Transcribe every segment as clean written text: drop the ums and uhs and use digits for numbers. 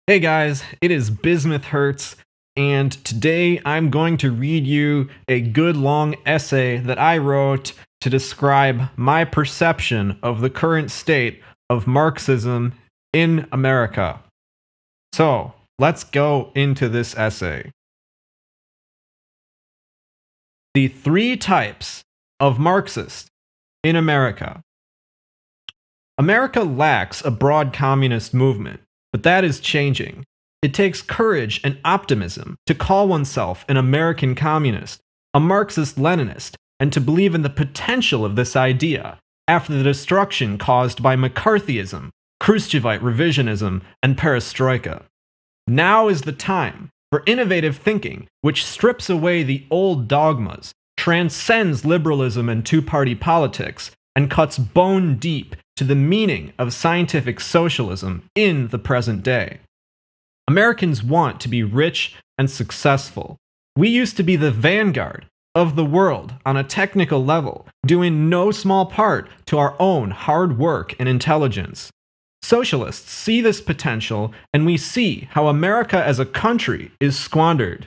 Hey guys, it is Bismuth Hertz, and today I'm going to read you a good long essay that I wrote to describe my perception of the current state of Marxism in America. So, let's go into this essay. The three types of Marxist in America. America lacks a broad communist movement. But that is changing. It takes courage and optimism to call oneself an American communist, a Marxist-Leninist, and to believe in the potential of this idea after the destruction caused by McCarthyism, Khrushchevite revisionism, and perestroika. Now is the time for innovative thinking which strips away the old dogmas, transcends liberalism and two-party politics, and cuts bone deep to the meaning of scientific socialism in the present day. Americans want to be rich and successful. We used to be the vanguard of the world on a technical level, due in no small part to our own hard work and intelligence. Socialists see this potential, and we see how America as a country is squandered.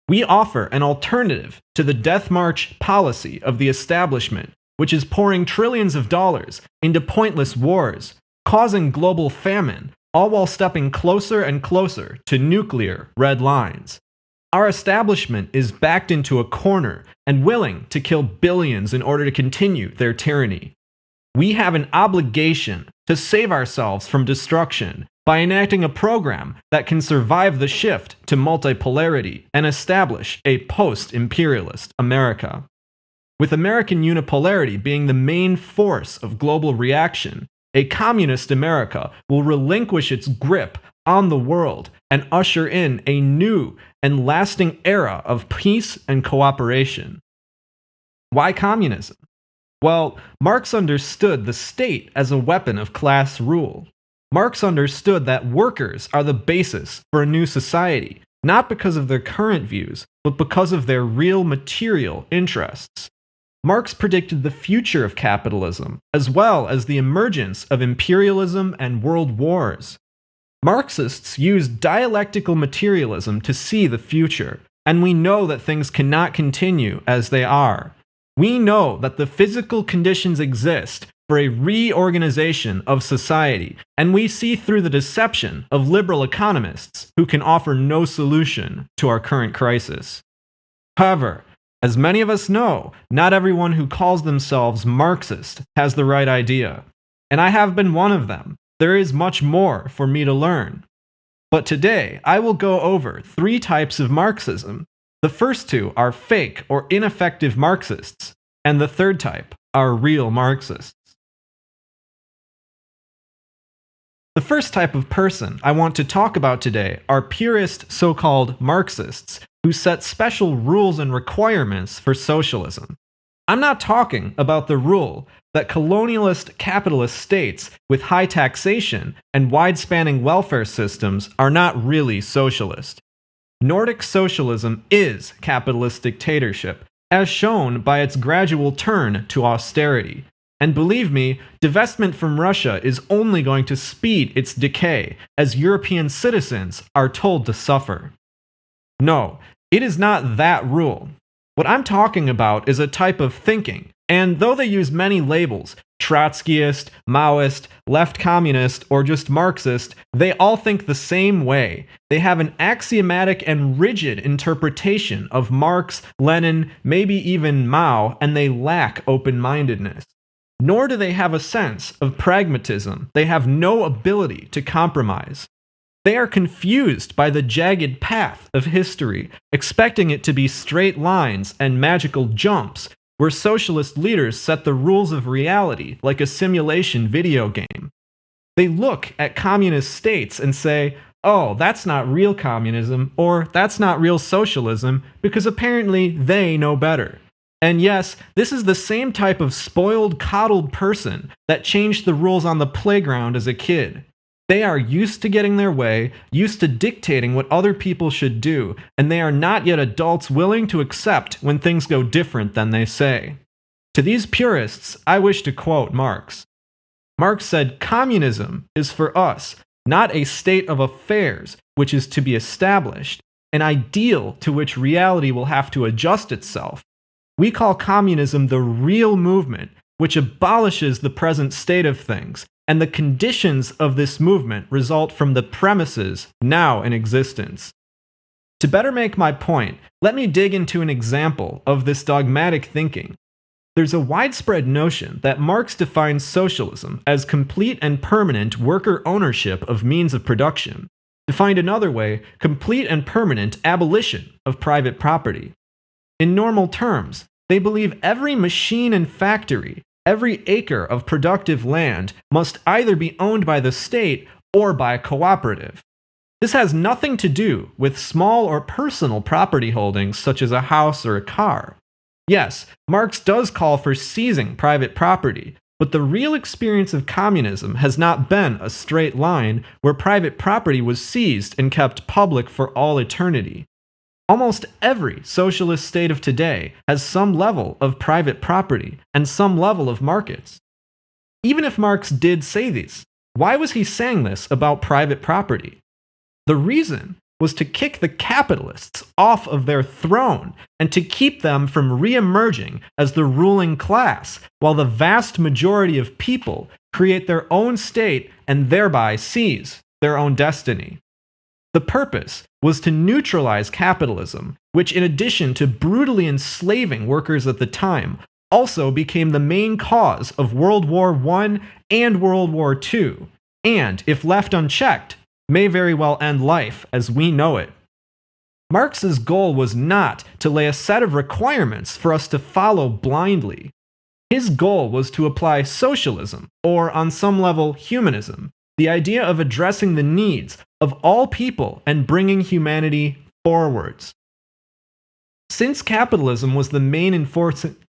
We offer an alternative to the death march policy of the establishment, which is pouring trillions of dollars into pointless wars, causing global famine, all while stepping closer and closer to nuclear red lines. Our establishment is backed into a corner and willing to kill billions in order to continue their tyranny. We have an obligation to save ourselves from destruction by enacting a program that can survive the shift to multipolarity and establish a post-imperialist America. With American unipolarity being the main force of global reaction, a communist America will relinquish its grip on the world and usher in a new and lasting era of peace and cooperation. Why communism? Well, Marx understood the state as a weapon of class rule. Marx understood that workers are the basis for a new society, not because of their current views, but because of their real material interests. Marx predicted the future of capitalism, as well as the emergence of imperialism and world wars. Marxists use dialectical materialism to see the future, and we know that things cannot continue as they are. We know that the physical conditions exist for a reorganization of society, and we see through the deception of liberal economists who can offer no solution to our current crisis. However, as many of us know, not everyone who calls themselves Marxist has the right idea. And I have been one of them. There is much more for me to learn. But today, I will go over three types of Marxism. The first two are fake or ineffective Marxists, and the third type are real Marxists. The first type of person I want to talk about today are purist so-called Marxists who set special rules and requirements for socialism. I'm not talking about the rule that colonialist capitalist states with high taxation and wide-spanning welfare systems are not really socialist. Nordic socialism is capitalist dictatorship, as shown by its gradual turn to austerity. And believe me, divestment from Russia is only going to speed its decay, as European citizens are told to suffer. No, it is not that rule. What I'm talking about is a type of thinking, and though they use many labels, Trotskyist, Maoist, left communist, or just Marxist, they all think the same way. They have an axiomatic and rigid interpretation of Marx, Lenin, maybe even Mao, and they lack open-mindedness. Nor do they have a sense of pragmatism. They have no ability to compromise. They are confused by the jagged path of history, expecting it to be straight lines and magical jumps, where socialist leaders set the rules of reality like a simulation video game. They look at communist states and say, oh, that's not real communism, or that's not real socialism, because apparently they know better. And yes, this is the same type of spoiled, coddled person that changed the rules on the playground as a kid. They are used to getting their way, used to dictating what other people should do, and they are not yet adults willing to accept when things go different than they say. To these purists, I wish to quote Marx. Marx said, "Communism is for us, not a state of affairs which is to be established, an ideal to which reality will have to adjust itself. We call communism the real movement which abolishes the present state of things, and the conditions of this movement result from the premises now in existence. To better make my point, let me dig into an example of this dogmatic thinking. There's a widespread notion that Marx defines socialism as complete and permanent worker ownership of means of production. Defined another way, complete and permanent abolition of private property. In normal terms, they believe every machine and factory, every acre of productive land must either be owned by the state or by a cooperative. This has nothing to do with small or personal property holdings such as a house or a car. Yes, Marx does call for seizing private property, but the real experience of communism has not been a straight line where private property was seized and kept public for all eternity. Almost every socialist state of today has some level of private property and some level of markets. Even if Marx did say this, why was he saying this about private property? The reason was to kick the capitalists off of their throne and to keep them from re-emerging as the ruling class, while the vast majority of people create their own state and thereby seize their own destiny. The purpose was to neutralize capitalism, which, in addition to brutally enslaving workers at the time, also became the main cause of World War I and World War II, and, if left unchecked, may very well end life as we know it. Marx's goal was not to lay a set of requirements for us to follow blindly. His goal was to apply socialism, or on some level humanism, the idea of addressing the needs of all people and bringing humanity forwards. Since capitalism was the main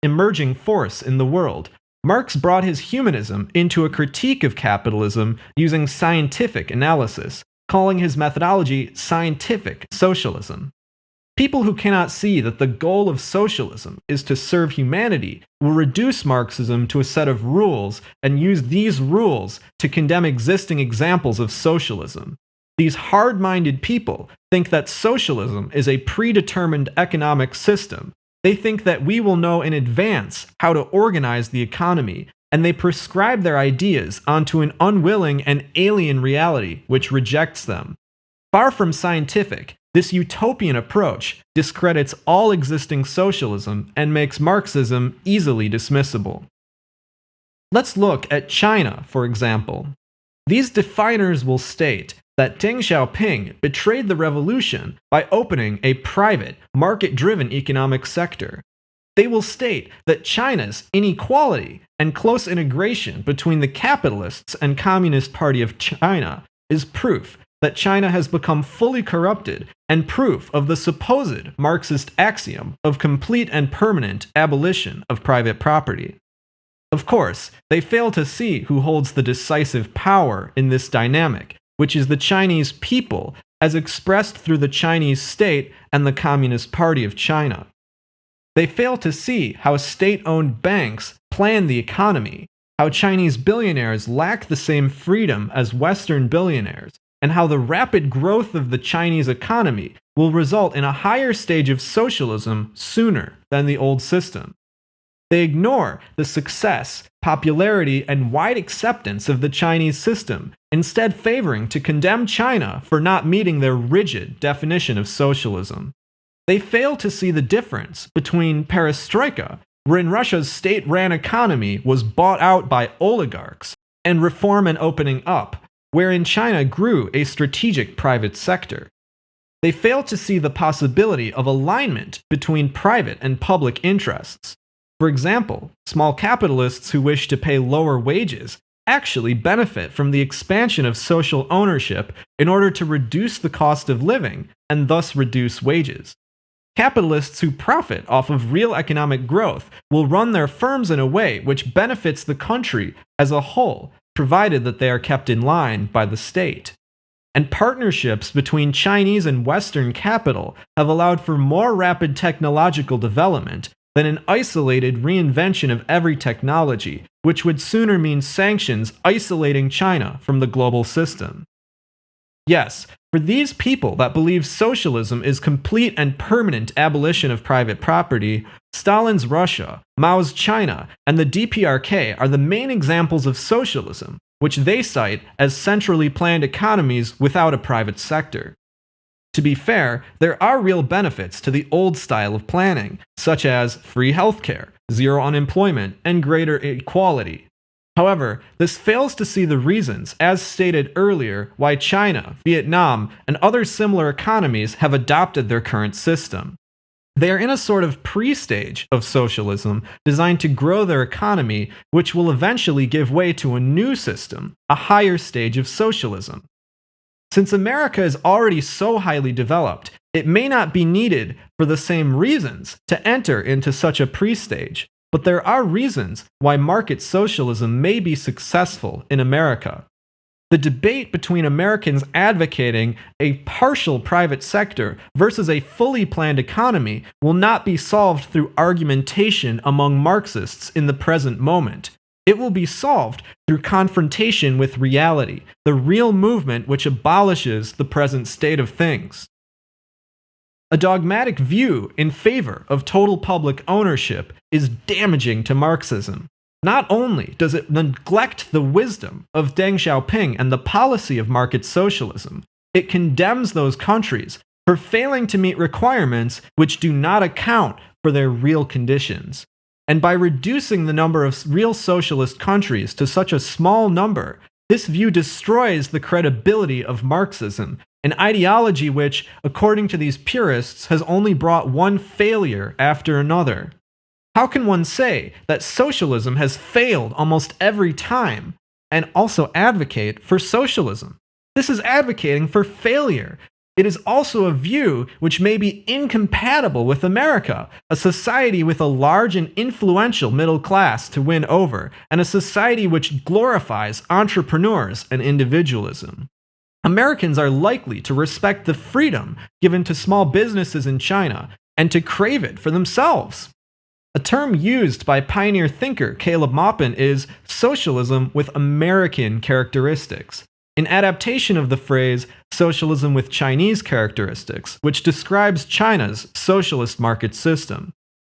emerging force in the world, Marx brought his humanism into a critique of capitalism using scientific analysis, calling his methodology scientific socialism. People who cannot see that the goal of socialism is to serve humanity will reduce Marxism to a set of rules and use these rules to condemn existing examples of socialism. These hard-minded people think that socialism is a predetermined economic system. They think that we will know in advance how to organize the economy, and they prescribe their ideas onto an unwilling and alien reality which rejects them. Far from scientific, this utopian approach discredits all existing socialism and makes Marxism easily dismissible. Let's look at China, for example. These definers will state that Deng Xiaoping betrayed the revolution by opening a private, market-driven economic sector. They will state that China's inequality and close integration between the capitalists and Communist Party of China is proof that China has become fully corrupted and proof of the supposed Marxist axiom of complete and permanent abolition of private property. Of course, they fail to see who holds the decisive power in this dynamic, which is the Chinese people, as expressed through the Chinese state and the Communist Party of China. They fail to see how state-owned banks plan the economy, how Chinese billionaires lack the same freedom as Western billionaires, and how the rapid growth of the Chinese economy will result in a higher stage of socialism sooner than the old system. They ignore the success, popularity, and wide acceptance of the Chinese system, instead favoring to condemn China for not meeting their rigid definition of socialism. They fail to see the difference between perestroika, wherein Russia's state-ran economy was bought out by oligarchs, and reform and opening up, wherein China grew a strategic private sector. They fail to see the possibility of alignment between private and public interests. For example, small capitalists who wish to pay lower wages actually benefit from the expansion of social ownership in order to reduce the cost of living and thus reduce wages. Capitalists who profit off of real economic growth will run their firms in a way which benefits the country as a whole, provided that they are kept in line by the state. And partnerships between Chinese and Western capital have allowed for more rapid technological development than an isolated reinvention of every technology, which would sooner mean sanctions isolating China from the global system. Yes, for these people that believe socialism is complete and permanent abolition of private property, Stalin's Russia, Mao's China, and the DPRK are the main examples of socialism, which they cite as centrally planned economies without a private sector. To be fair, there are real benefits to the old style of planning, such as free healthcare, zero unemployment, and greater equality. However, this fails to see the reasons, as stated earlier, why China, Vietnam, and other similar economies have adopted their current system. They are in a sort of pre-stage of socialism designed to grow their economy, which will eventually give way to a new system, a higher stage of socialism. Since America is already so highly developed, it may not be needed for the same reasons to enter into such a pre-stage. But there are reasons why market socialism may be successful in America. The debate between Americans advocating a partial private sector versus a fully planned economy will not be solved through argumentation among Marxists in the present moment. It will be solved through confrontation with reality, the real movement which abolishes the present state of things. A dogmatic view in favor of total public ownership is damaging to Marxism. Not only does it neglect the wisdom of Deng Xiaoping and the policy of market socialism, it condemns those countries for failing to meet requirements which do not account for their real conditions. And by reducing the number of real socialist countries to such a small number, this view destroys the credibility of Marxism, an ideology which, according to these purists, has only brought one failure after another. How can one say that socialism has failed almost every time and also advocate for socialism? This is advocating for failure. It is also a view which may be incompatible with America, a society with a large and influential middle class to win over, and a society which glorifies entrepreneurs and individualism. Americans are likely to respect the freedom given to small businesses in China and to crave it for themselves. A term used by pioneer thinker Caleb Maupin is socialism with American characteristics, an adaptation of the phrase socialism with Chinese characteristics, which describes China's socialist market system.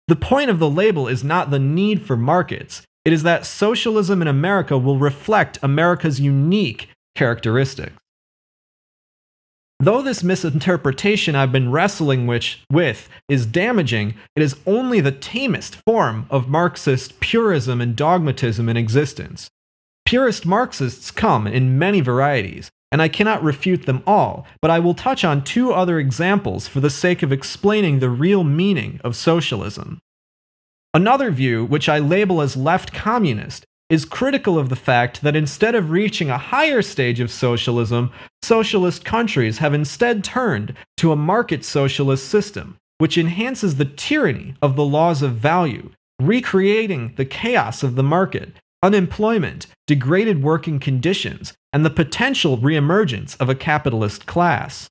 The point of the label is not the need for markets, it is that socialism in America will reflect America's unique characteristics. Though this misinterpretation I've been wrestling with is damaging, it is only the tamest form of Marxist purism and dogmatism in existence. Purist Marxists come in many varieties, and I cannot refute them all, but I will touch on two other examples for the sake of explaining the real meaning of socialism. Another view, which I label as left communist, is critical of the fact that instead of reaching a higher stage of socialism, socialist countries have instead turned to a market socialist system, which enhances the tyranny of the laws of value, recreating the chaos of the market, unemployment, degraded working conditions, and the potential reemergence of a capitalist class.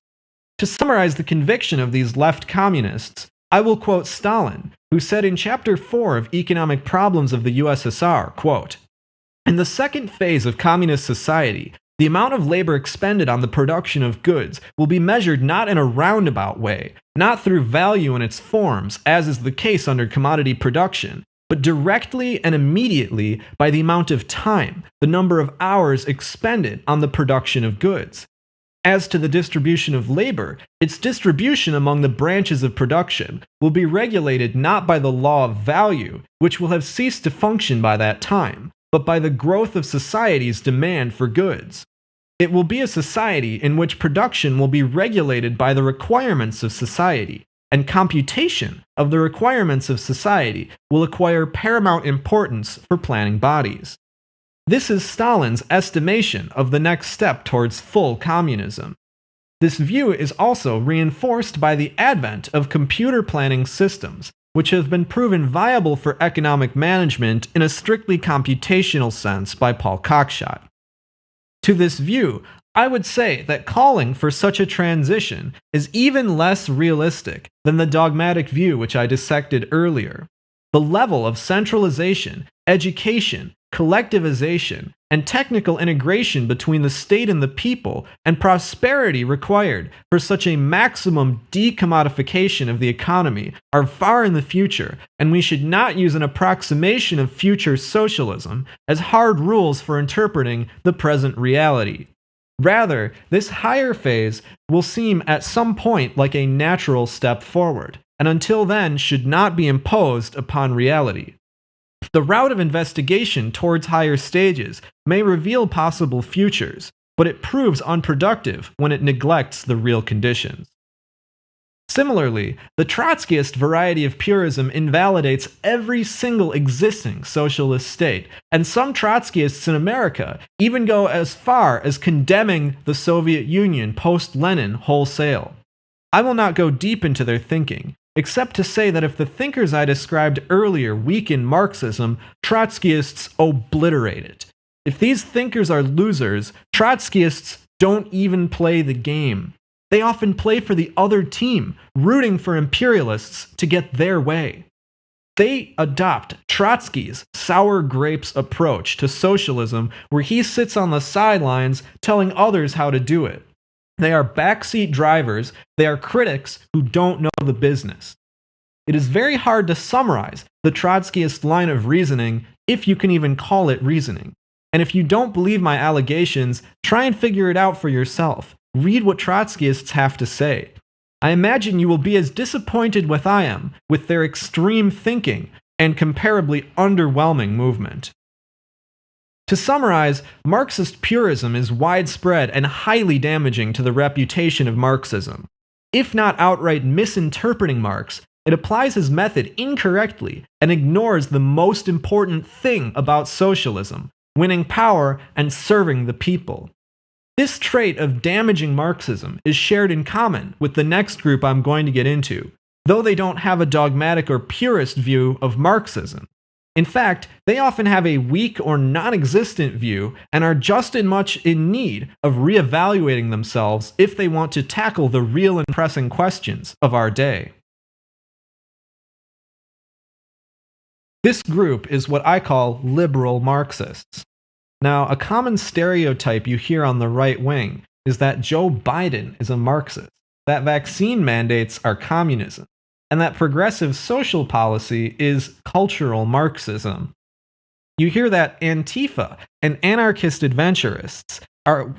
To summarize the conviction of these left communists, I will quote Stalin, who said in Chapter 4 of Economic Problems of the USSR, quote, "In the second phase of communist society, the amount of labor expended on the production of goods will be measured not in a roundabout way, not through value in its forms, as is the case under commodity production, but directly and immediately by the amount of time, the number of hours expended on the production of goods. As to the distribution of labor, its distribution among the branches of production will be regulated not by the law of value, which will have ceased to function by that time, but by the growth of society's demand for goods. It will be a society in which production will be regulated by the requirements of society, and computation of the requirements of society will acquire paramount importance for planning bodies." This is Stalin's estimation of the next step towards full communism. This view is also reinforced by the advent of computer planning systems, which have been proven viable for economic management in a strictly computational sense by Paul Cockshott. To this view, I would say that calling for such a transition is even less realistic than the dogmatic view which I dissected earlier. The level of centralization, education, collectivization, and technical integration between the state and the people, and prosperity required for such a maximum decommodification of the economy are far in the future, and we should not use an approximation of future socialism as hard rules for interpreting the present reality. Rather, this higher phase will seem at some point like a natural step forward, and until then should not be imposed upon reality. The route of investigation towards higher stages may reveal possible futures, but it proves unproductive when it neglects the real conditions. Similarly, the Trotskyist variety of purism invalidates every single existing socialist state, and some Trotskyists in America even go as far as condemning the Soviet Union post-Lenin wholesale. I will not go deep into their thinking, except to say that if the thinkers I described earlier weaken Marxism, Trotskyists obliterate it. If these thinkers are losers, Trotskyists don't even play the game. They often play for the other team, rooting for imperialists to get their way. They adopt Trotsky's sour grapes approach to socialism, where he sits on the sidelines telling others how to do it. They are backseat drivers, they are critics who don't know the business. It is very hard to summarize the Trotskyist line of reasoning, if you can even call it reasoning. And if you don't believe my allegations, try and figure it out for yourself. Read what Trotskyists have to say. I imagine you will be as disappointed as I am with their extreme thinking and comparably underwhelming movement. To summarize, Marxist purism is widespread and highly damaging to the reputation of Marxism. If not outright misinterpreting Marx, it applies his method incorrectly and ignores the most important thing about socialism: winning power and serving the people. This trait of damaging Marxism is shared in common with the next group I'm going to get into, though they don't have a dogmatic or purist view of Marxism. In fact, they often have a weak or non-existent view and are just as much in need of reevaluating themselves if they want to tackle the real and pressing questions of our day. This group is what I call liberal Marxists. Now, a common stereotype you hear on the right wing is that Joe Biden is a Marxist, that vaccine mandates are communism, and that progressive social policy is cultural Marxism. You hear that Antifa and anarchist adventurists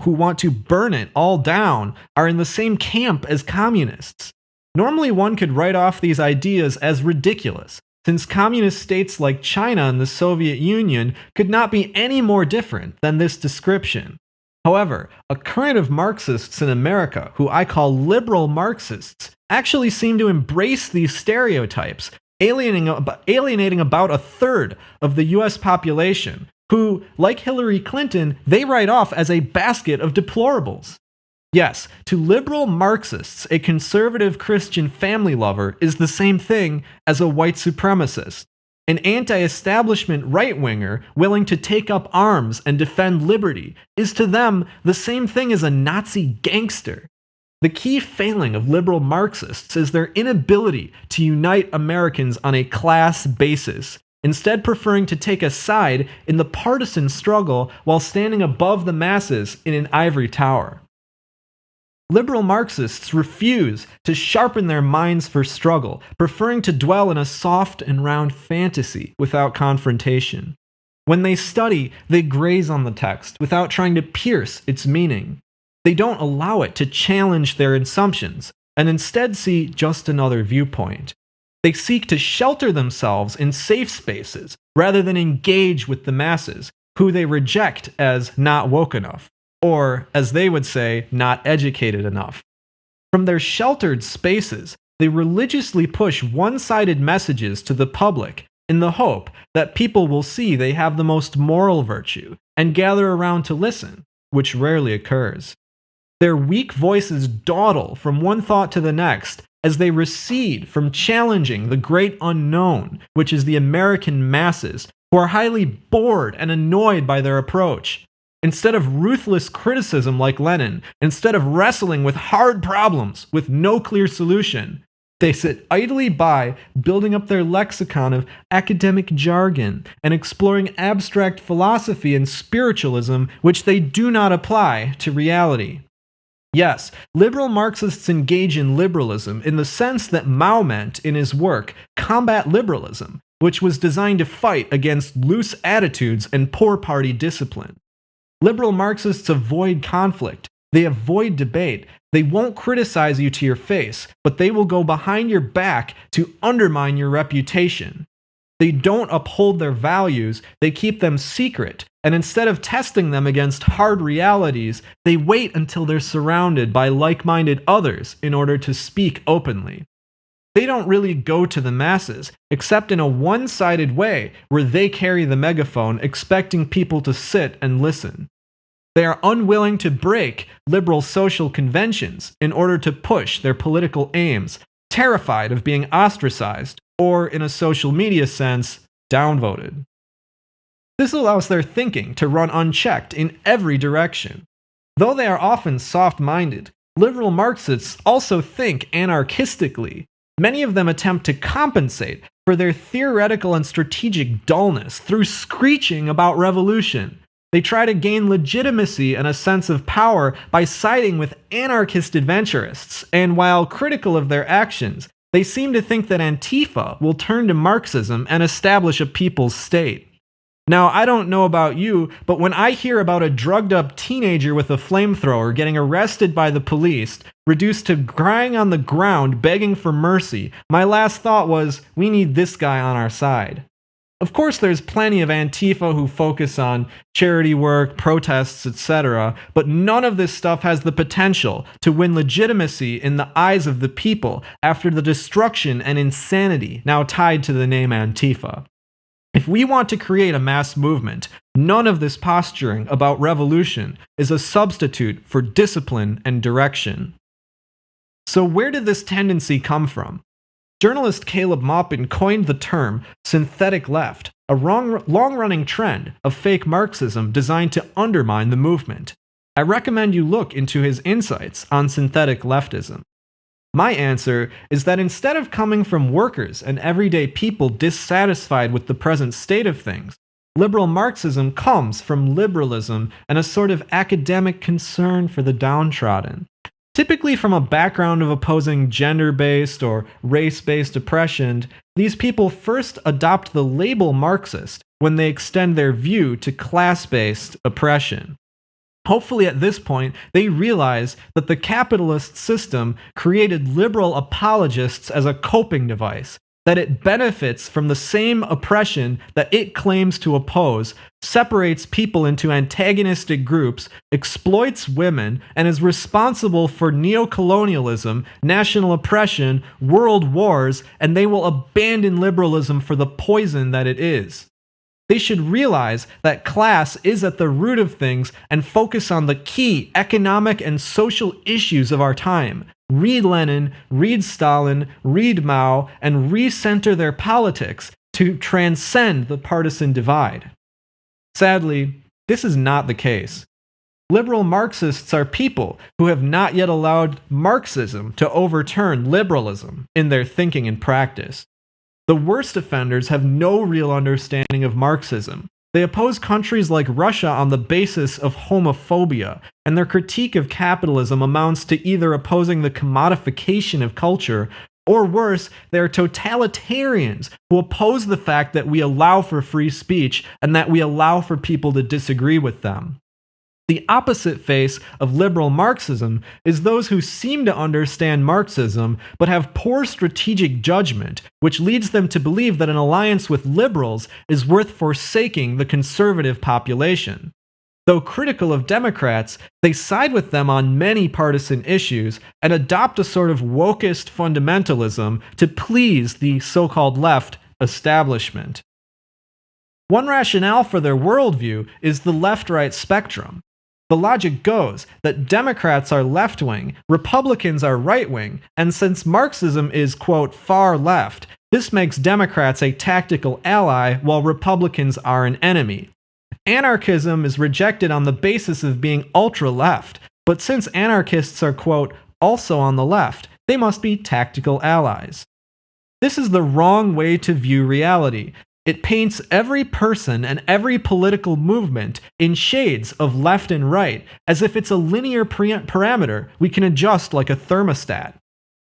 who want to burn it all down are in the same camp as communists. Normally, one could write off these ideas as ridiculous, since communist states like China and the Soviet Union could not be any more different than this description. However, a current of Marxists in America, who I call liberal Marxists, actually seem to embrace these stereotypes, alienating about a third of the US population, who, like Hillary Clinton, they write off as a basket of deplorables. Yes, to liberal Marxists, a conservative Christian family lover is the same thing as a white supremacist. An anti-establishment right-winger willing to take up arms and defend liberty is to them the same thing as a Nazi gangster. The key failing of liberal Marxists is their inability to unite Americans on a class basis, instead preferring to take a side in the partisan struggle while standing above the masses in an ivory tower. Liberal Marxists refuse to sharpen their minds for struggle, preferring to dwell in a soft and round fantasy without confrontation. When they study, they graze on the text without trying to pierce its meaning. They don't allow it to challenge their assumptions, and instead see just another viewpoint. They seek to shelter themselves in safe spaces rather than engage with the masses, who they reject as not woke enough, or, as they would say, not educated enough. From their sheltered spaces, they religiously push one-sided messages to the public in the hope that people will see they have the most moral virtue and gather around to listen, which rarely occurs. Their weak voices dawdle from one thought to the next as they recede from challenging the great unknown, which is the American masses, who are highly bored and annoyed by their approach. Instead of ruthless criticism like Lenin, instead of wrestling with hard problems with no clear solution, They sit idly by, building up their lexicon of academic jargon and exploring abstract philosophy and spiritualism, which they do not apply to reality. Yes, liberal Marxists engage in liberalism in the sense that Mao meant in his work, Combat Liberalism, which was designed to fight against loose attitudes and poor party discipline. Liberal Marxists avoid conflict. They avoid debate. They won't criticize you to your face, but they will go behind your back to undermine your reputation. They don't uphold their values, they keep them secret, and instead of testing them against hard realities, they wait until they're surrounded by like-minded others in order to speak openly. They don't really go to the masses, except in a one-sided way where they carry the megaphone expecting people to sit and listen. They are unwilling to break liberal social conventions in order to push their political aims, terrified of being ostracized, or in a social media sense, downvoted. This allows their thinking to run unchecked in every direction. Though they are often soft-minded, liberal Marxists also think anarchistically. Many of them attempt to compensate for their theoretical and strategic dullness through screeching about revolution. They try to gain legitimacy and a sense of power by siding with anarchist adventurists, and while critical of their actions, they seem to think that Antifa will turn to Marxism and establish a people's state. Now, I don't know about you, but when I hear about a drugged-up teenager with a flamethrower getting arrested by the police, reduced to crying on the ground begging for mercy, my last thought was, we need this guy on our side. Of course, there's plenty of Antifa who focus on charity work, protests, etc., but none of this stuff has the potential to win legitimacy in the eyes of the people after the destruction and insanity now tied to the name Antifa. If we want to create a mass movement, none of this posturing about revolution is a substitute for discipline and direction. So where did this tendency come from? Journalist Caleb Maupin coined the term synthetic left, a long-running trend of fake Marxism designed to undermine the movement. I recommend you look into his insights on synthetic leftism. My answer is that instead of coming from workers and everyday people dissatisfied with the present state of things, liberal Marxism comes from liberalism and a sort of academic concern for the downtrodden. Typically from a background of opposing gender-based or race-based oppression, these people first adopt the label Marxist when they extend their view to class-based oppression. Hopefully at this point, they realize that the capitalist system created liberal apologists as a coping device, that it benefits from the same oppression that it claims to oppose, separates people into antagonistic groups, exploits women, and is responsible for neocolonialism, national oppression, world wars, and they will abandon liberalism for the poison that it is. They should realize that class is at the root of things and focus on the key economic and social issues of our time. Read Lenin, read Stalin, read Mao, and recenter their politics to transcend the partisan divide. Sadly, this is not the case. Liberal Marxists are people who have not yet allowed Marxism to overturn liberalism in their thinking and practice. The worst offenders have no real understanding of Marxism. They oppose countries like Russia on the basis of homophobia, and their critique of capitalism amounts to either opposing the commodification of culture, or worse, they are totalitarians who oppose the fact that we allow for free speech and that we allow for people to disagree with them. The opposite face of liberal Marxism is those who seem to understand Marxism but have poor strategic judgment, which leads them to believe that an alliance with liberals is worth forsaking the conservative population. Though critical of Democrats, they side with them on many partisan issues and adopt a sort of wokeist fundamentalism to please the so-called left establishment. One rationale for their worldview is the left-right spectrum. The logic goes that Democrats are left-wing, Republicans are right-wing, and since Marxism is, quote, far left, this makes Democrats a tactical ally while Republicans are an enemy. Anarchism is rejected on the basis of being ultra-left, but since anarchists are, quote, also on the left, They must be tactical allies. This is the wrong way to view reality. It paints every person and every political movement in shades of left and right, as if it's a linear parameter we can adjust like a thermostat.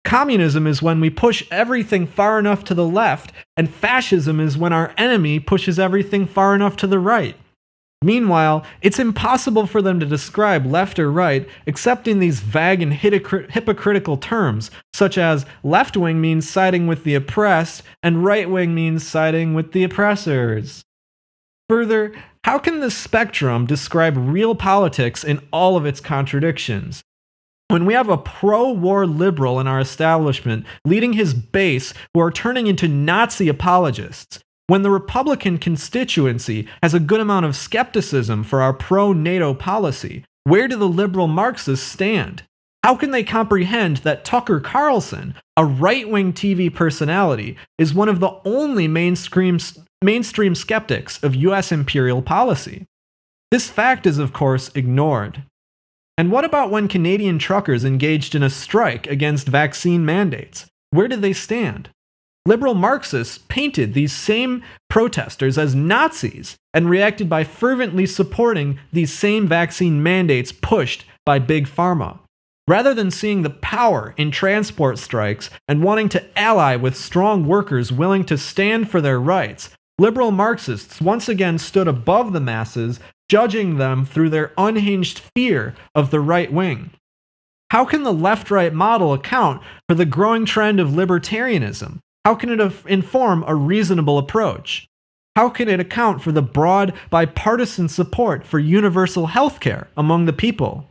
Communism is when we push everything far enough to the left, and fascism is when our enemy pushes everything far enough to the right. Meanwhile, it's impossible for them to describe left or right except in these vague and hypocritical terms, such as left-wing means siding with the oppressed, and right-wing means siding with the oppressors. Further, how can the spectrum describe real politics in all of its contradictions? When we have a pro-war liberal in our establishment leading his base who are turning into Nazi apologists, when the Republican constituency has a good amount of skepticism for our pro-NATO policy, where do the liberal Marxists stand? How can they comprehend that Tucker Carlson, a right-wing TV personality, is one of the only mainstream skeptics of US imperial policy? This fact is, of course, ignored. And what about when Canadian truckers engaged in a strike against vaccine mandates? Where did they stand? Liberal Marxists painted these same protesters as Nazis and reacted by fervently supporting these same vaccine mandates pushed by Big Pharma. Rather than seeing the power in transport strikes and wanting to ally with strong workers willing to stand for their rights, liberal Marxists once again stood above the masses, judging them through their unhinged fear of the right wing. How can the left-right model account for the growing trend of libertarianism? How can it inform a reasonable approach? How can it account for the broad bipartisan support for universal health care among the people?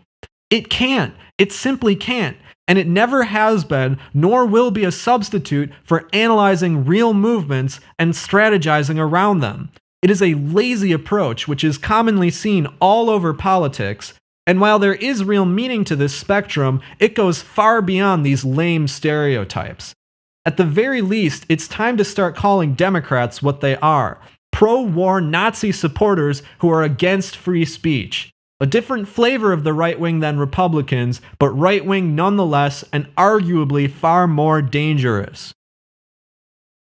It can't. It simply can't. And it never has been, nor will be a substitute for analyzing real movements and strategizing around them. It is a lazy approach which is commonly seen all over politics, and while there is real meaning to this spectrum, it goes far beyond these lame stereotypes. At the very least, it's time to start calling Democrats what they are: pro-war Nazi supporters who are against free speech. A different flavor of the right wing than Republicans, but right wing nonetheless, and arguably far more dangerous.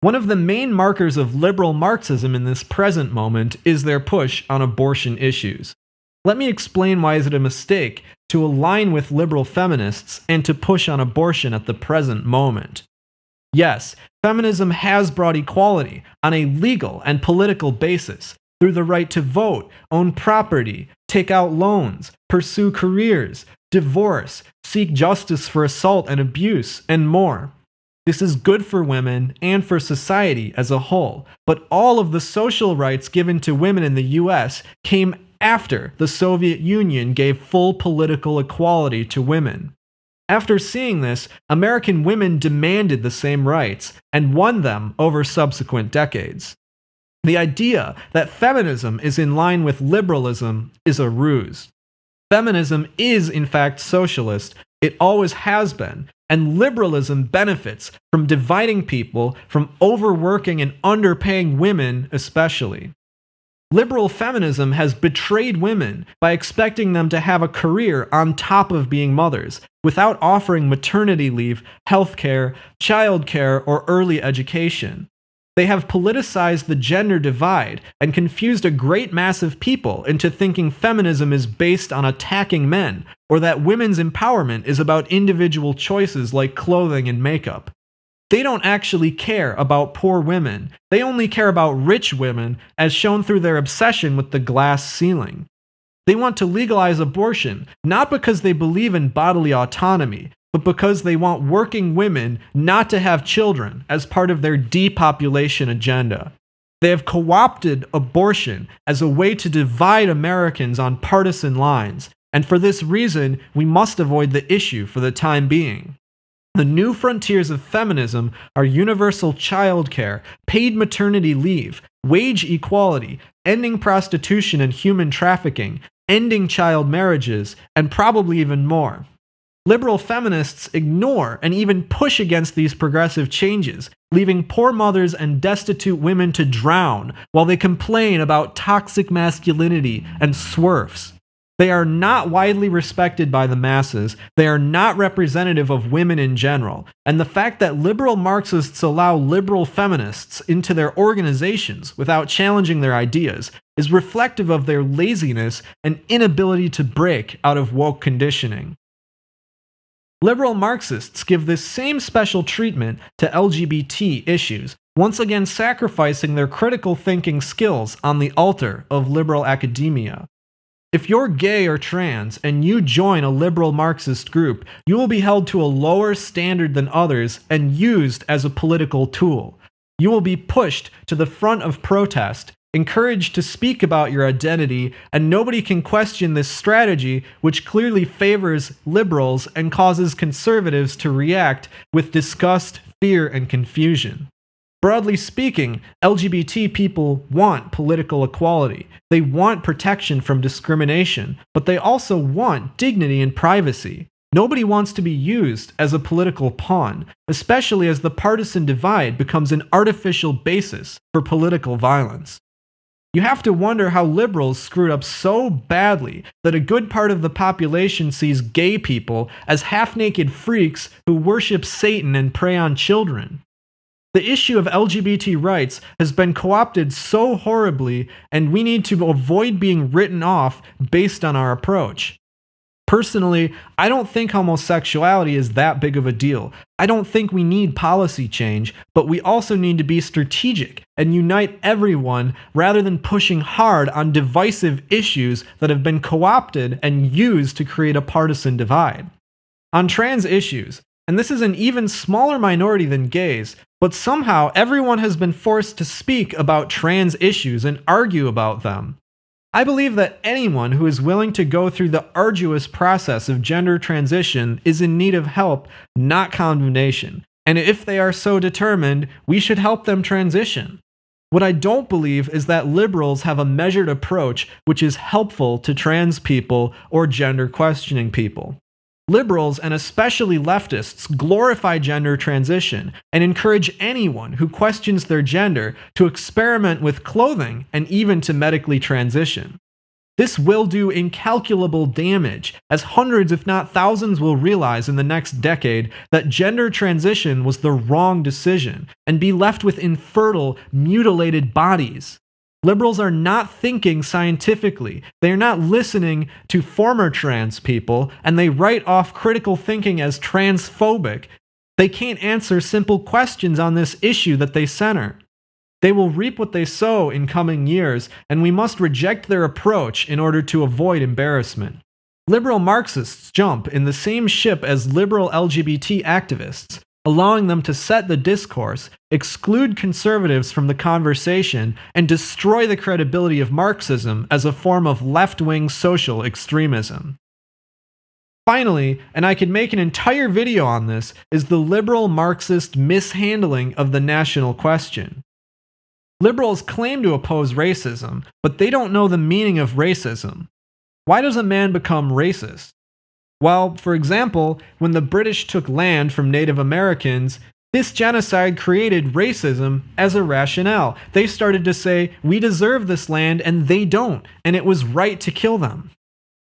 One of the main markers of liberal Marxism in this present moment is their push on abortion issues. Let me explain why is it a mistake to align with liberal feminists and to push on abortion at the present moment. Yes, feminism has brought equality on a legal and political basis through the right to vote, own property, take out loans, pursue careers, divorce, seek justice for assault and abuse, and more. This is good for women and for society as a whole, but all of the social rights given to women in the US came after the Soviet Union gave full political equality to women. After seeing this, American women demanded the same rights and won them over subsequent decades. The idea that feminism is in line with liberalism is a ruse. Feminism is, in fact, socialist. It always has been. And liberalism benefits from dividing people, from overworking and underpaying women especially. Liberal feminism has betrayed women by expecting them to have a career on top of being mothers, without offering maternity leave, healthcare, childcare, or early education. They have politicized the gender divide and confused a great mass of people into thinking feminism is based on attacking men, or that women's empowerment is about individual choices like clothing and makeup. They don't actually care about poor women. They only care about rich women, as shown through their obsession with the glass ceiling. They want to legalize abortion, not because they believe in bodily autonomy, but because they want working women not to have children as part of their depopulation agenda. They have co-opted abortion as a way to divide Americans on partisan lines, and for this reason, we must avoid the issue for the time being. The new frontiers of feminism are universal childcare, paid maternity leave, wage equality, ending prostitution and human trafficking, ending child marriages, and probably even more. Liberal feminists ignore and even push against these progressive changes, leaving poor mothers and destitute women to drown while they complain about toxic masculinity and SWERFs. They are not widely respected by the masses. They are not representative of women in general. And the fact that liberal Marxists allow liberal feminists into their organizations without challenging their ideas is reflective of their laziness and inability to break out of woke conditioning. Liberal Marxists give this same special treatment to LGBT issues, once again sacrificing their critical thinking skills on the altar of liberal academia. If you're gay or trans and you join a liberal Marxist group, you will be held to a lower standard than others and used as a political tool. You will be pushed to the front of protest, encouraged to speak about your identity, and nobody can question this strategy, which clearly favors liberals and causes conservatives to react with disgust, fear, and confusion. Broadly speaking, LGBT people want political equality. They want protection from discrimination, but they also want dignity and privacy. Nobody wants to be used as a political pawn, especially as the partisan divide becomes an artificial basis for political violence. You have to wonder how liberals screwed up so badly that a good part of the population sees gay people as half-naked freaks who worship Satan and prey on children. The issue of LGBT rights has been co-opted so horribly, and we need to avoid being written off based on our approach. Personally, I don't think homosexuality is that big of a deal. I don't think we need policy change, but we also need to be strategic and unite everyone rather than pushing hard on divisive issues that have been co-opted and used to create a partisan divide. On trans issues, and this is an even smaller minority than gays, but somehow everyone has been forced to speak about trans issues and argue about them. I believe that anyone who is willing to go through the arduous process of gender transition is in need of help, not condemnation. And if they are so determined, we should help them transition. What I don't believe is that liberals have a measured approach which is helpful to trans people or gender questioning people. Liberals, and especially leftists, glorify gender transition and encourage anyone who questions their gender to experiment with clothing and even to medically transition. This will do incalculable damage, as hundreds if not thousands will realize in the next decade that gender transition was the wrong decision and be left with infertile, mutilated bodies. Liberals are not thinking scientifically. They are not listening to former trans people, and they write off critical thinking as transphobic. They can't answer simple questions on this issue that they center. They will reap what they sow in coming years, and we must reject their approach in order to avoid embarrassment. Liberal Marxists jump in the same ship as liberal LGBT activists, allowing them to set the discourse, exclude conservatives from the conversation, and destroy the credibility of Marxism as a form of left-wing social extremism. Finally, and I could make an entire video on this, is the liberal Marxist mishandling of the national question. Liberals claim to oppose racism, but they don't know the meaning of racism. Why does a man become racist? Well, for example, when the British took land from Native Americans, this genocide created racism as a rationale. They started to say, we deserve this land and they don't, and it was right to kill them.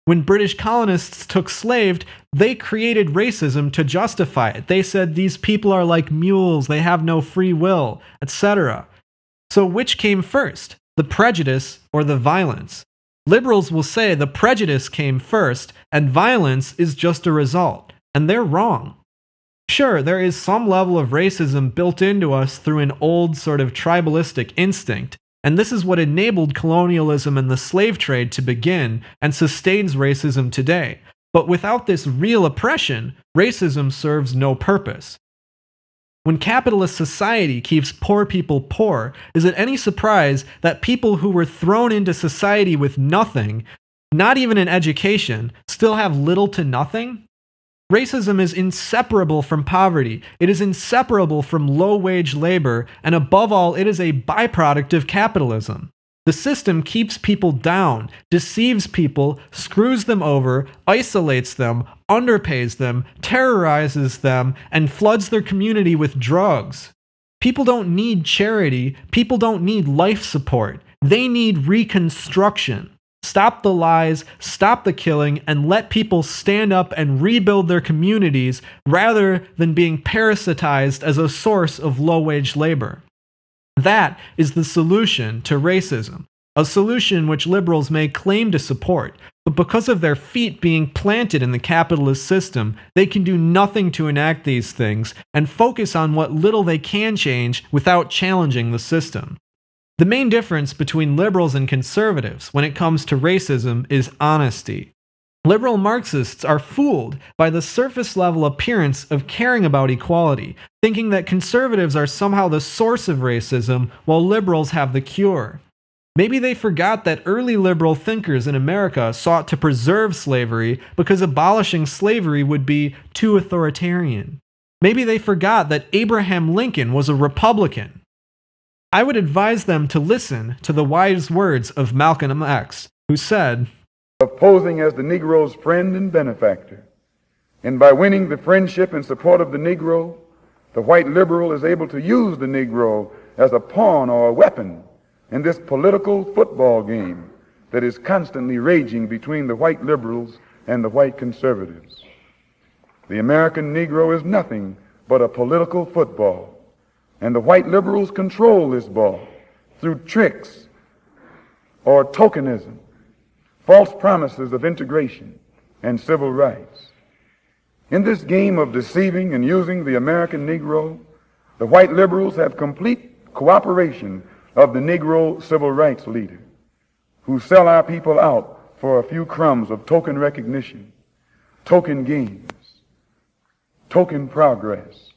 When British colonists took slaves, they created racism to justify it. They said these people are like mules, they have no free will, etc. So which came first, the prejudice or the violence? Liberals will say the prejudice came first and violence is just a result, and they're wrong. Sure, there is some level of racism built into us through an old sort of tribalistic instinct, and this is what enabled colonialism and the slave trade to begin and sustains racism today. But without this real oppression, racism serves no purpose. When capitalist society keeps poor people poor, is it any surprise that people who were thrown into society with nothing, not even an education, still have little to nothing? Racism is inseparable from poverty. It is inseparable from low-wage labor, and above all, it is a byproduct of capitalism. The system keeps people down, deceives people, screws them over, isolates them, underpays them, terrorizes them, and floods their community with drugs. People don't need charity. People don't need life support. They need reconstruction. Stop the lies, stop the killing, and let people stand up and rebuild their communities rather than being parasitized as a source of low-wage labor. That is the solution to racism, a solution which liberals may claim to support, but because of their feet being planted in the capitalist system, they can do nothing to enact these things and focus on what little they can change without challenging the system. The main difference between liberals and conservatives when it comes to racism is honesty. Liberal Marxists are fooled by the surface level appearance of caring about equality, thinking that conservatives are somehow the source of racism while liberals have the cure. Maybe they forgot that early liberal thinkers in America sought to preserve slavery because abolishing slavery would be too authoritarian. Maybe they forgot that Abraham Lincoln was a Republican. I would advise them to listen to the wise words of Malcolm X, who said, "Of posing as the Negro's friend and benefactor, and by winning the friendship and support of the Negro, the white liberal is able to use the Negro as a pawn or a weapon in this political football game that is constantly raging between the white liberals and the white conservatives. The American Negro is nothing but a political football, and the white liberals control this ball through tricks or tokenism, false promises of integration and civil rights. In this game of deceiving and using the American Negro, the white liberals have complete cooperation of the Negro civil rights leader, who sell our people out for a few crumbs of token recognition, token gains, token progress."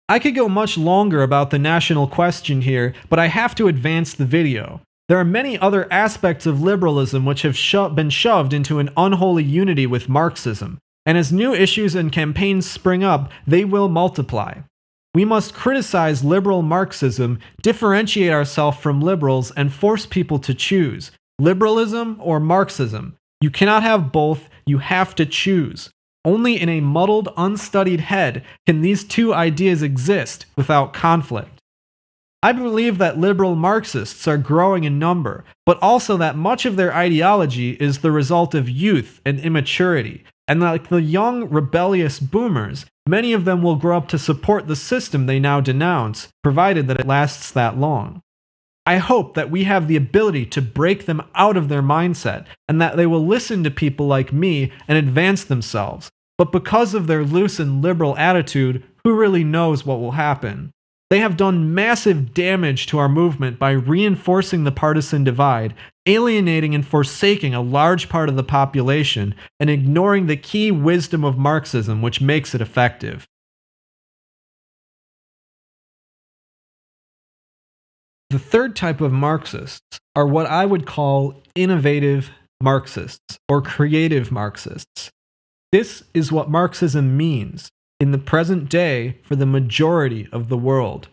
I could go much longer about the national question here, but I have to advance the video. There are many other aspects of liberalism which have been shoved into an unholy unity with Marxism, and as new issues and campaigns spring up, they will multiply. We must criticize liberal Marxism, differentiate ourselves from liberals, and force people to choose liberalism or Marxism. You cannot have both, you have to choose. Only in a muddled, unstudied head can these two ideas exist without conflict. I believe that liberal Marxists are growing in number, but also that much of their ideology is the result of youth and immaturity, and like the young, rebellious boomers, many of them will grow up to support the system they now denounce, provided that it lasts that long. I hope that we have the ability to break them out of their mindset, and that they will listen to people like me and advance themselves. But because of their loose and liberal attitude, who really knows what will happen? They have done massive damage to our movement by reinforcing the partisan divide, alienating and forsaking a large part of the population, and ignoring the key wisdom of Marxism which makes it effective. The third type of Marxists are what I would call innovative Marxists, or creative Marxists. This is what Marxism means in the present day for the majority of the world.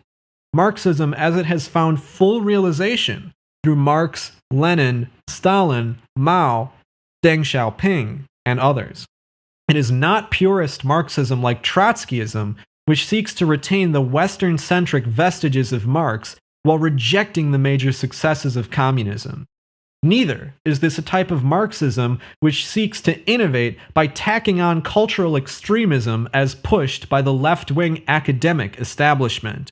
Marxism as it has found full realization through Marx, Lenin, Stalin, Mao, Deng Xiaoping, and others. It is not purist Marxism like Trotskyism, which seeks to retain the Western-centric vestiges of Marx while rejecting the major successes of communism. Neither is this a type of Marxism which seeks to innovate by tacking on cultural extremism as pushed by the left-wing academic establishment.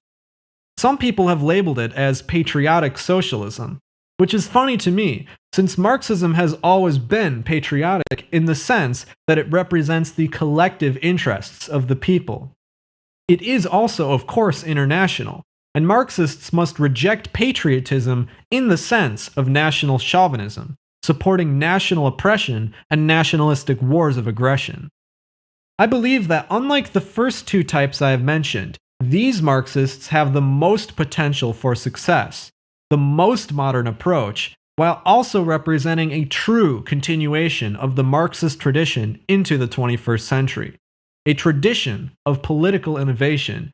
Some people have labeled it as patriotic socialism, which is funny to me, since Marxism has always been patriotic in the sense that it represents the collective interests of the people. It is also, of course, international, and Marxists must reject patriotism in the sense of national chauvinism, supporting national oppression and nationalistic wars of aggression. I believe that unlike the first two types I have mentioned, these Marxists have the most potential for success, the most modern approach, while also representing a true continuation of the Marxist tradition into the 21st century, a tradition of political innovation,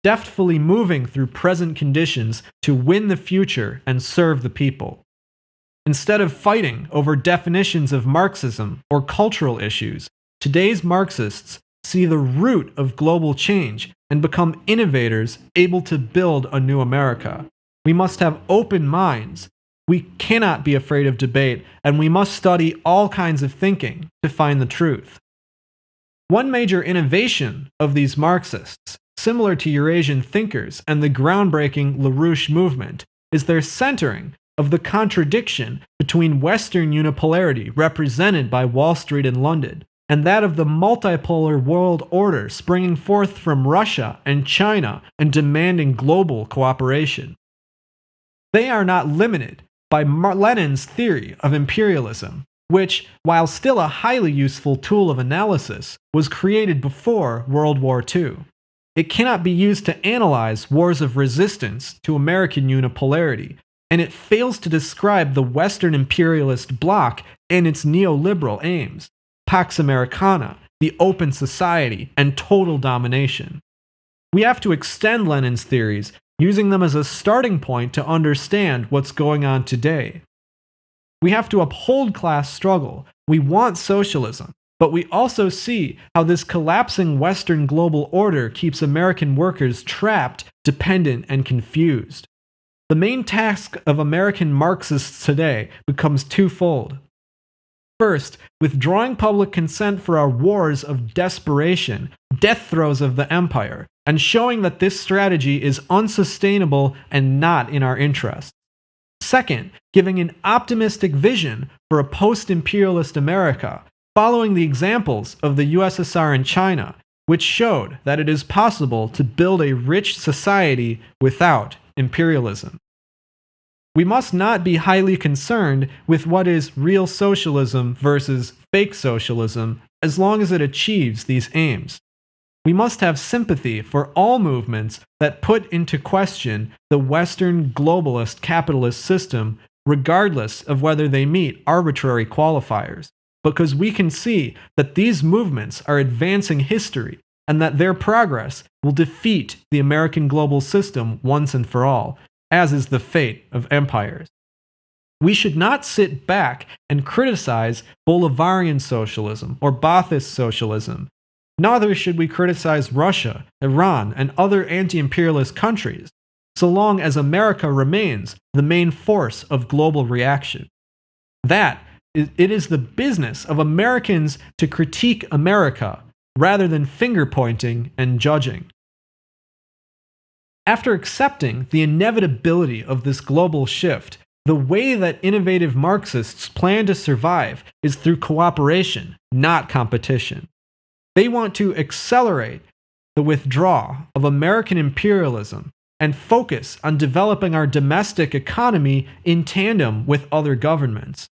deftly moving through present conditions to win the future and serve the people. Instead of fighting over definitions of Marxism or cultural issues, today's Marxists see the root of global change and become innovators able to build a new America. We must have open minds, We cannot be afraid of debate, and we must study all kinds of thinking to find the truth. One major innovation of these Marxists, similar to Eurasian thinkers and the groundbreaking LaRouche movement, is their centering of the contradiction between Western unipolarity represented by Wall Street and London, and that of the multipolar world order springing forth from Russia and China and demanding global cooperation. They are not limited by Lenin's theory of imperialism, which, while still a highly useful tool of analysis, was created before World War II. It cannot be used to analyze wars of resistance to American unipolarity, and it fails to describe the Western imperialist bloc and its neoliberal aims, Pax Americana, the open society, and total domination. We have to extend Lenin's theories, using them as a starting point to understand what's going on today. We have to uphold class struggle. We want socialism, but we also see how this collapsing Western global order keeps American workers trapped, dependent, and confused. The main task of American Marxists today becomes twofold. First, withdrawing public consent for our wars of desperation, death throes of the empire, and showing that this strategy is unsustainable and not in our interest. Second, giving an optimistic vision for a post-imperialist America, following the examples of the USSR and China, which showed that it is possible to build a rich society without imperialism. We must not be highly concerned with what is real socialism versus fake socialism as long as it achieves these aims. We must have sympathy for all movements that put into question the Western globalist capitalist system, regardless of whether they meet arbitrary qualifiers, because we can see that these movements are advancing history and that their progress will defeat the American global system once and for all, as is the fate of empires. We should not sit back and criticize Bolivarian socialism or Ba'athist socialism. Neither should we criticize Russia, Iran, and other anti-imperialist countries, so long as America remains the main force of global reaction. It is the business of Americans to critique America rather than finger-pointing and judging. After accepting the inevitability of this global shift, the way that innovative Marxists plan to survive is through cooperation, not competition. They want to accelerate the withdrawal of American imperialism and focus on developing our domestic economy in tandem with other governments.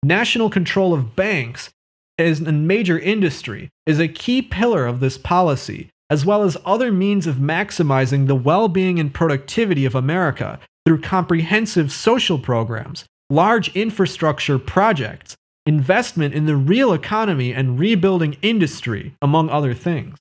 National control of banks as a major industry is a key pillar of this policy, as well as other means of maximizing the well-being and productivity of America through comprehensive social programs, large infrastructure projects, investment in the real economy, and rebuilding industry, among other things.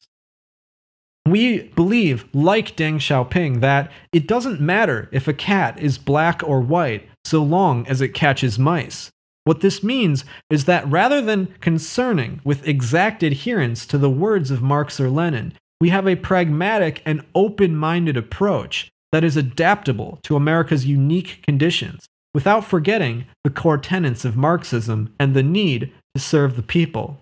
We believe, like Deng Xiaoping, that it doesn't matter if a cat is black or white so long as it catches mice. What this means is that rather than concerning with exact adherence to the words of Marx or Lenin, we have a pragmatic and open-minded approach that is adaptable to America's unique conditions, without forgetting the core tenets of Marxism and the need to serve the people.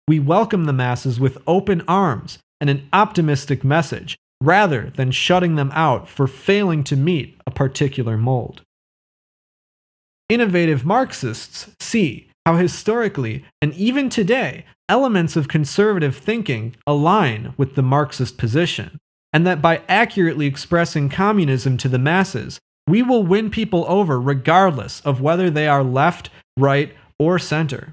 We welcome the masses with open arms and an optimistic message, rather than shutting them out for failing to meet a particular mold. Innovative Marxists see how historically, and even today, elements of conservative thinking align with the Marxist position, and that by accurately expressing communism to the masses, we will win people over regardless of whether they are left, right, or center.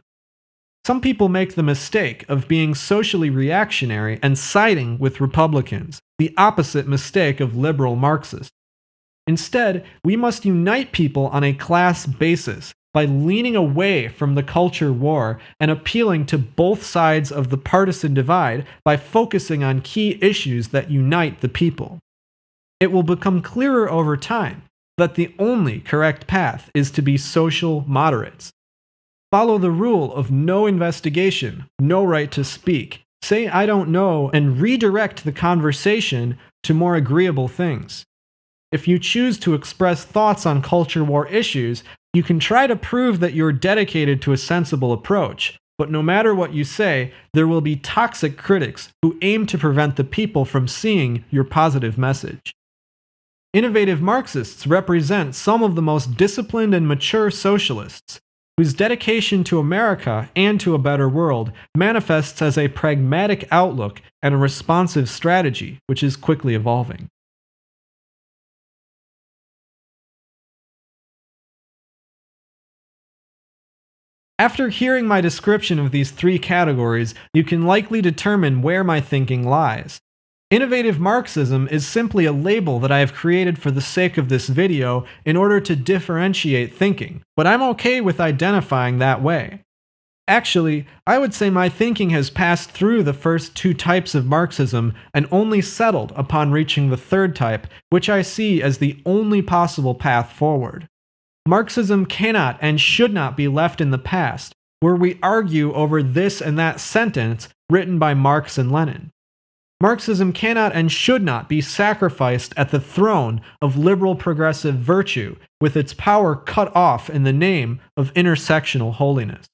Some people make the mistake of being socially reactionary and siding with Republicans, the opposite mistake of liberal Marxists. Instead, we must unite people on a class basis by leaning away from the culture war and appealing to both sides of the partisan divide by focusing on key issues that unite the people. It will become clearer over time that the only correct path is to be social moderates. Follow the rule of no investigation, no right to speak, say I don't know, and redirect the conversation to more agreeable things. If you choose to express thoughts on culture war issues, you can try to prove that you're dedicated to a sensible approach. But no matter what you say, there will be toxic critics who aim to prevent the people from seeing your positive message. Innovative Marxists represent some of the most disciplined and mature socialists, whose dedication to America and to a better world manifests as a pragmatic outlook and a responsive strategy, which is quickly evolving. After hearing my description of these three categories, you can likely determine where my thinking lies. Innovative Marxism is simply a label that I have created for the sake of this video in order to differentiate thinking, but I'm okay with identifying that way. Actually, I would say my thinking has passed through the first two types of Marxism and only settled upon reaching the third type, which I see as the only possible path forward. Marxism cannot and should not be left in the past, where we argue over this and that sentence written by Marx and Lenin. Marxism cannot and should not be sacrificed at the throne of liberal progressive virtue, with its power cut off in the name of intersectional holiness.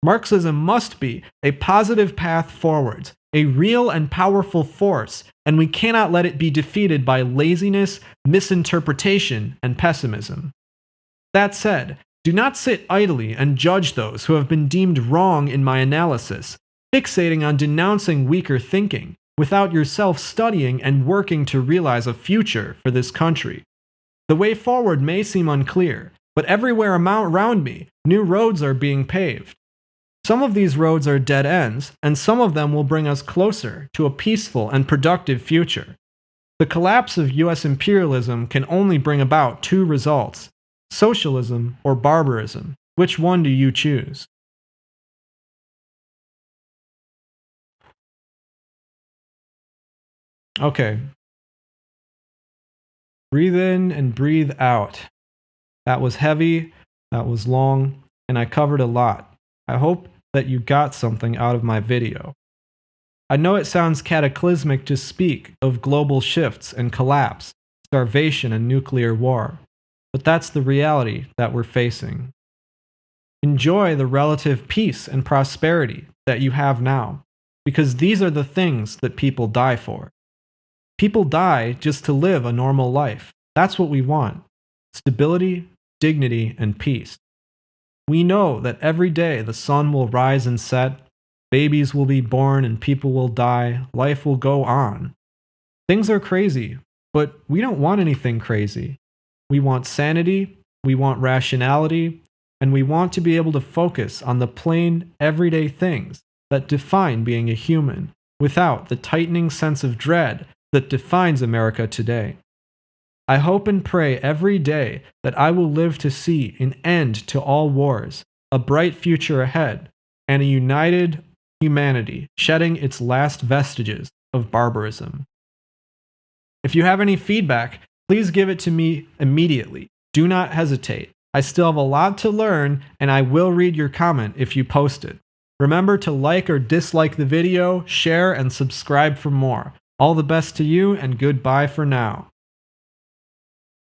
Marxism must be a positive path forwards, a real and powerful force, and we cannot let it be defeated by laziness, misinterpretation, and pessimism. That said, do not sit idly and judge those who have been deemed wrong in my analysis, fixating on denouncing weaker thinking, without yourself studying and working to realize a future for this country. The way forward may seem unclear, but everywhere around me, new roads are being paved. Some of these roads are dead ends, and some of them will bring us closer to a peaceful and productive future. The collapse of US imperialism can only bring about two results: socialism or barbarism. Which one do you choose? Okay. Breathe in and breathe out. That was heavy, that was long, and I covered a lot. I hope that you got something out of my video. I know it sounds cataclysmic to speak of global shifts and collapse, starvation and nuclear war, but that's the reality that we're facing. Enjoy the relative peace and prosperity that you have now, because these are the things that people die for. People die just to live a normal life. That's what we want: stability, dignity, and peace. We know that every day the sun will rise and set, babies will be born and people will die, life will go on. Things are crazy, but we don't want anything crazy. We want sanity, we want rationality, and we want to be able to focus on the plain, everyday things that define being a human, without the tightening sense of dread that defines America today. I hope and pray every day that I will live to see an end to all wars, a bright future ahead, and a united humanity shedding its last vestiges of barbarism. If you have any feedback, please give it to me immediately. Do not hesitate. I still have a lot to learn, and I will read your comment if you post it. Remember to like or dislike the video, share, and subscribe for more. All the best to you, and goodbye for now.